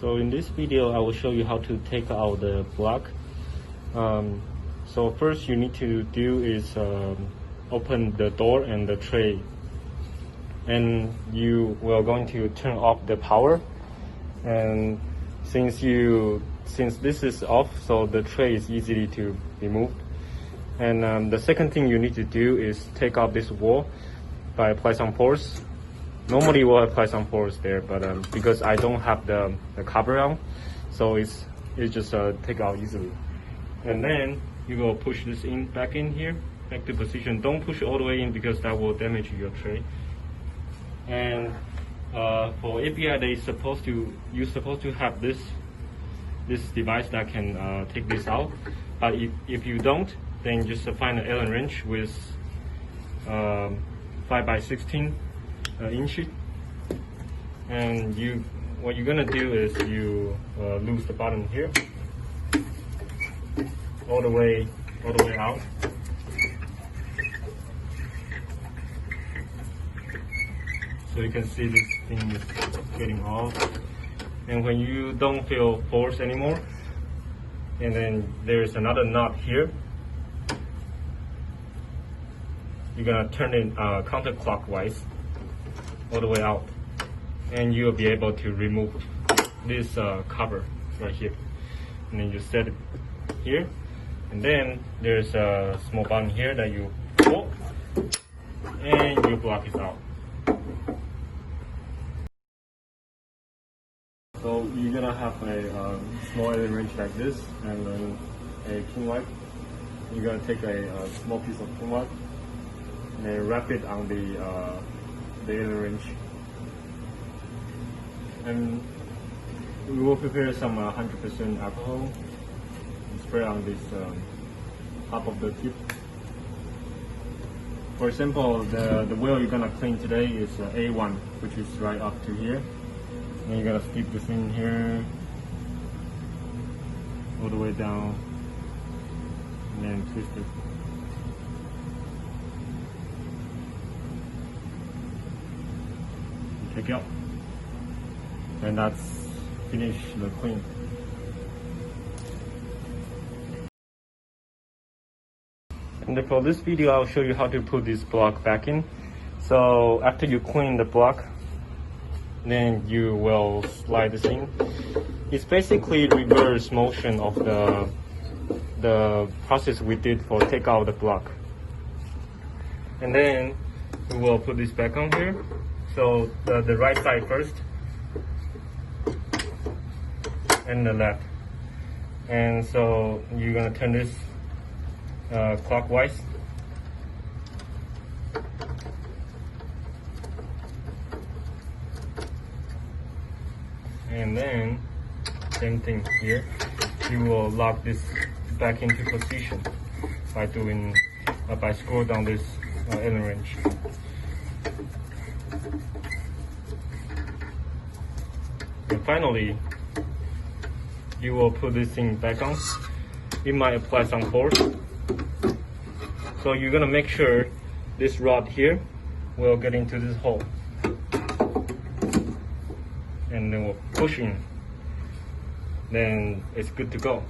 So in this video I will show you how to take out the block. So first you need to do is open the door and the tray, and you will going to turn off the power. And since this is off, so the tray is easily to be moved. And the second thing you need to do is take out this wall by apply some force. Normally we'll apply some force there, but because I don't have the cover on, so it's just take out easily. And then you will push this back in here, back to position. Don't push all the way in because that will damage your tray. And for API, you're supposed to have this device that can take this out. But if you don't, then just find an Allen wrench with 5x16 inches. And what you're gonna do is you loose the bottom here, all the way out. So you can see this thing is getting off. And when you don't feel force anymore, and then there's another knot here, you're gonna turn it counterclockwise all the way out, and you'll be able to remove this cover right here. And then you set it here, and then there's a small button here that you pull, and your block is out. So you're gonna have a small Allen wrench like this, and then a king wipe. You're gonna take a small piece of king wipe and then wrap it on the Allen wrench. And we will prepare some 100% alcohol and spray on this top of the tip. For example, the wheel you're gonna clean today is A1, which is right up to here. And you're gonna stick this in here all the way down, and then twist it. You take it out, and that's finish the clean. And for this video, I'll show you how to put this block back in. So after you clean the block, then you will slide this in. It's basically reverse motion of the process we did for take out the block. And then we will put this back on here. So the right side first, and the left. And so you're gonna turn this clockwise. And then same thing here, you will lock this back into position by screwing down this Allen wrench. And finally, you will put this thing back on. You might apply some force. So you're gonna make sure this rod here will get into this hole. And then we'll push in, then it's good to go.